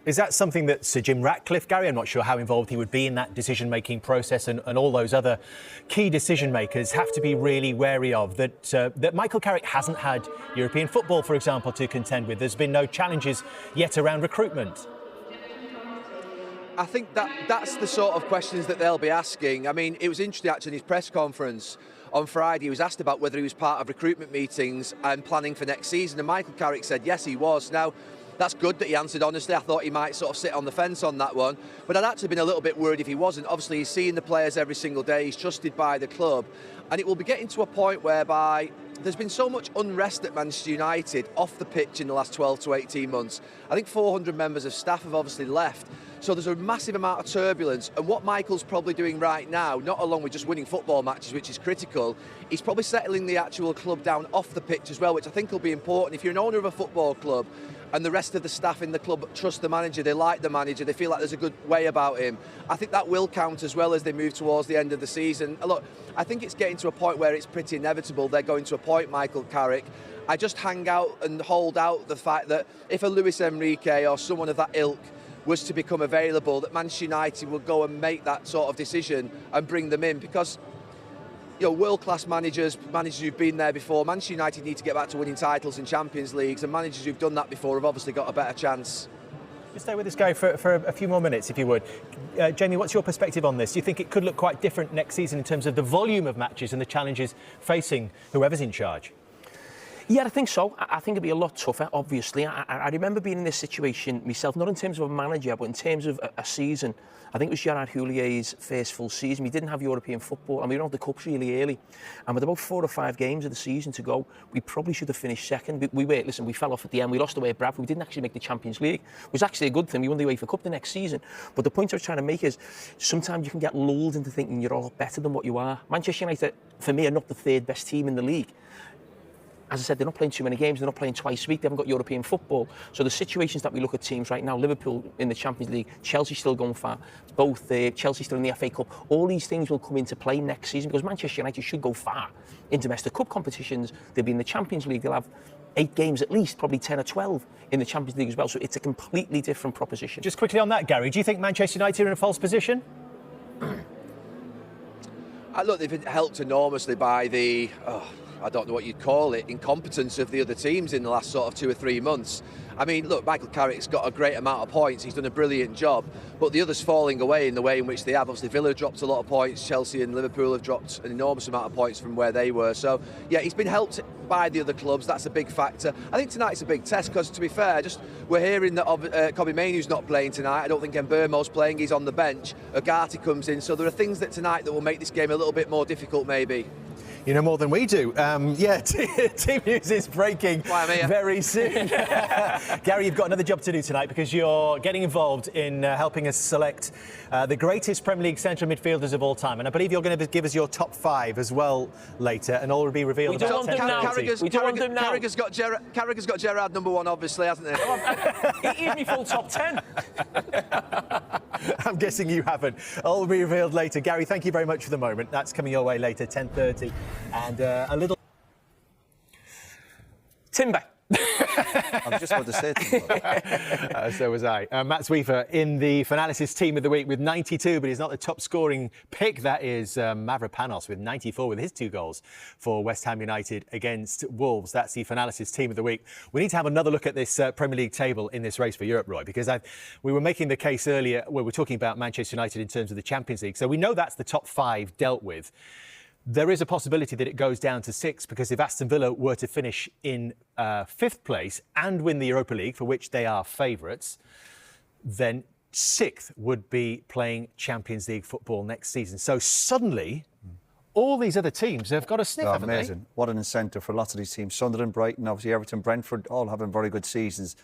Is that something that Sir Jim Ratcliffe, Gary, I'm not sure how involved he would be in that decision-making process, and all those other key decision-makers have to be really wary of, that Michael Carrick hasn't had European football, for example, to contend with? There's been no challenges yet around recruitment. I think that's the sort of questions that they'll be asking. I mean, it was interesting actually in his press conference on Friday. He was asked about whether he was part of recruitment meetings and planning for next season, and Michael Carrick said yes, he was. Now, that's good that he answered honestly. I thought he might sort of sit on the fence on that one, but I'd actually been a little bit worried if he wasn't. Obviously, he's seeing the players every single day. He's trusted by the club, and it will be getting to a point whereby there's been so much unrest at Manchester United off the pitch in the last 12 to 18 months. I think 400 members of staff have obviously left. So there's a massive amount of turbulence, and what Michael's probably doing right now, not along with just winning football matches, which is critical, he's probably settling the actual club down off the pitch as well, which I think will be important. If you're an owner of a football club and the rest of the staff in the club trust the manager, they like the manager, they feel like there's a good way about him, I think that will count as well as they move towards the end of the season. Look, I think it's getting to a point where it's pretty inevitable they're going to appoint Michael Carrick. I just hang out and hold out the fact that if a Luis Enrique or someone of that ilk was to become available, that Manchester United will go and make that sort of decision and bring them in, because world-class managers who've been there before, Manchester United need to get back to winning titles in Champions Leagues, and managers who've done that before have obviously got a better chance. Just stay with this guy for a few more minutes, if you would. Jamie, what's your perspective on this? Do you think it could look quite different next season in terms of the volume of matches and the challenges facing whoever's in charge? Yeah, I think so. I think it'd be a lot tougher, obviously. I remember being in this situation myself, not in terms of a manager, but in terms of a season. I think it was Gerard Houllier's first full season. We didn't have European football, and we were on the cups really early. And with about 4 or 5 games of the season to go, we probably should have finished second. We fell off at the end. We lost away at Bradford. We didn't actually make the Champions League. It was actually a good thing. We won the UEFA Cup the next season. But the point I was trying to make is, sometimes you can get lulled into thinking you're a lot better than what you are. Manchester United, for me, are not the 3rd best team in the league. As I said, they're not playing too many games, they're not playing twice a week, they haven't got European football. So the situations that we look at teams right now, Liverpool in the Champions League, Chelsea still going far, both Chelsea still in the FA Cup, all these things will come into play next season, because Manchester United should go far in domestic cup competitions. They'll be in the Champions League, they'll have 8 games at least, probably 10 or 12 in the Champions League as well. So it's a completely different proposition. Just quickly on that, Gary, do you think Manchester United are in a false position? Look, they've been helped enormously by the... I don't know what you'd call it, incompetence of the other teams in the last sort of 2 or 3 months. I mean, look, Michael Carrick's got a great amount of points, he's done a brilliant job, but the others falling away in the way in which they have. Obviously, Villa dropped a lot of points, Chelsea and Liverpool have dropped an enormous amount of points from where they were. So, yeah, he's been helped by the other clubs, that's a big factor. I think tonight's a big test, because, to be fair, we're hearing that Kobbie Mainoo's not playing tonight. I don't think Mbeumo's playing, he's on the bench. Ugarte comes in, so there are things that tonight that will make this game a little bit more difficult, maybe. You know more than we do. Team news is breaking very soon. Gary, you've got another job to do tonight, because you're getting involved in helping us select the greatest Premier League central midfielders of all time. And I believe you're going to give us your top 5 as well later, and all will be revealed about 10:30. Carragher's got Gerrard number 1, obviously, hasn't he? He's me full top 10. I'm guessing you haven't. All will be revealed later. Gary, thank you very much for the moment. That's coming your way later, 10:30. And a little... Timber. I was just about to say Timber. So was I. Matt Sweefer in the Finalysis team of the week with 92, but he's not the top scoring pick. That is Mavropanos with 94 with his 2 goals for West Ham United against Wolves. That's the Finalysis team of the week. We need to have another look at this Premier League table in this race for Europe, Roy, because we were making the case earlier where we're talking about Manchester United in terms of the Champions League. So we know that's the top 5 dealt with. There is a possibility that it goes down to 6, because if Aston Villa were to finish in 5th place and win the Europa League, for which they are favourites, then 6th would be playing Champions League football next season. So suddenly, all these other teams have got a sniff, haven't they? Amazing. What an incentive for lots of these teams. Sunderland, Brighton, obviously Everton, Brentford, all having very good seasons.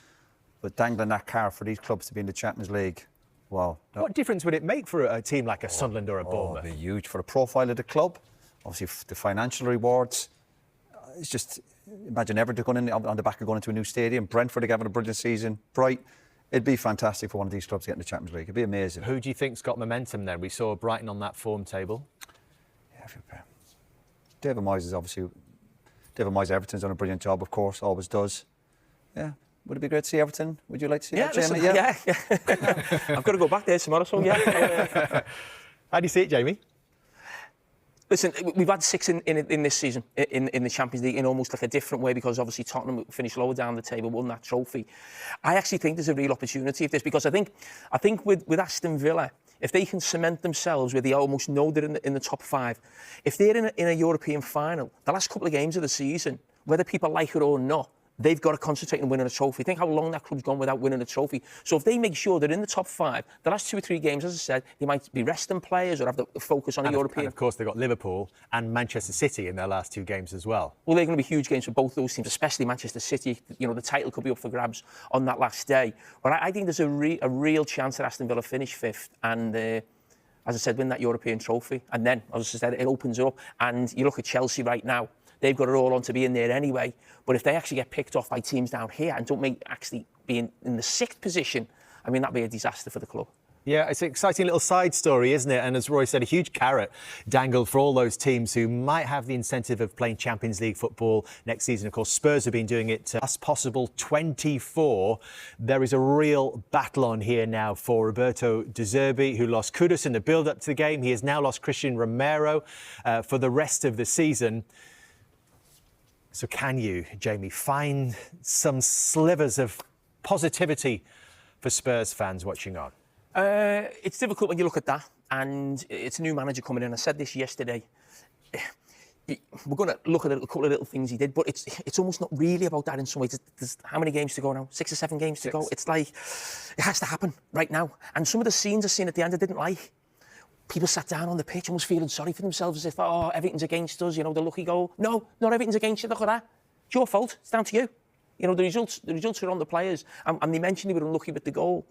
But dangling that car for these clubs to be in the Champions League, wow. What difference would it make for a team like a Sunderland or a Bournemouth? It'd be huge for the profile of the club. Obviously, the financial rewards. It's just, imagine Everton going in on the back of going into a new stadium. Brentford are having a brilliant season. It'd be fantastic for one of these clubs to get in the Champions League. It'd be amazing. Who do you think's got momentum then? We saw Brighton on that form table. Yeah, David Moyes is obviously... David Moyes, Everton's done a brilliant job, of course, always does. Yeah, Would it be great to see Everton? Would you like to see Yeah, that, Jamie? listen, yeah. I've got to go back there tomorrow, so yeah. How do you see it, Jamie? Listen, we've had 6 in this season in the Champions League in almost like a different way, because obviously Tottenham finished lower down the table, won that trophy. I actually think there's a real opportunity of this, because I think with Aston Villa, if they can cement themselves where they almost know they're in the top 5, if they're in a European final, the last couple of games of the season, whether people like it or not, they've got to concentrate on winning a trophy. Think how long that club's gone without winning a trophy. So if they make sure they're in the top 5, the last 2 or 3 games, as I said, they might be resting players or have the focus on a European. And of course, they've got Liverpool and Manchester City in their last 2 games as well. Well, they're going to be huge games for both those teams, especially Manchester City. You know, the title could be up for grabs on that last day. But I think there's a real chance that Aston Villa finish 5th and, as I said, win that European trophy. And then, as I said, it opens it up. And you look at Chelsea right now. They've got it all on to be in there anyway. But if they actually get picked off by teams down here and don't actually be in the 6th position, I mean, that'd be a disaster for the club. Yeah, it's an exciting little side story, isn't it? And as Roy said, a huge carrot dangled for all those teams who might have the incentive of playing Champions League football next season. Of course, Spurs have been doing it as possible 24. There is a real battle on here now for Roberto De Zerbi, who lost Kudus in the build-up to the game. He has now lost Christian Romero for the rest of the season. So can you, Jamie, find some slivers of positivity for Spurs fans watching on? It's difficult when you look at that, and it's a new manager coming in. I said this yesterday. We're going to look at a couple of little things he did, but it's almost not really about that in some ways. There's how many games to go now? 6 or 7 games to go. It's like, it has to happen right now. And some of the scenes I've seen at the end I didn't like. People sat down on the pitch and was feeling sorry for themselves, as if, oh, everything's against us, you know, the lucky goal. No, not everything's against you, look at that. It's your fault, it's down to you. You know, the results are on the players. And they mentioned they were unlucky with the goal.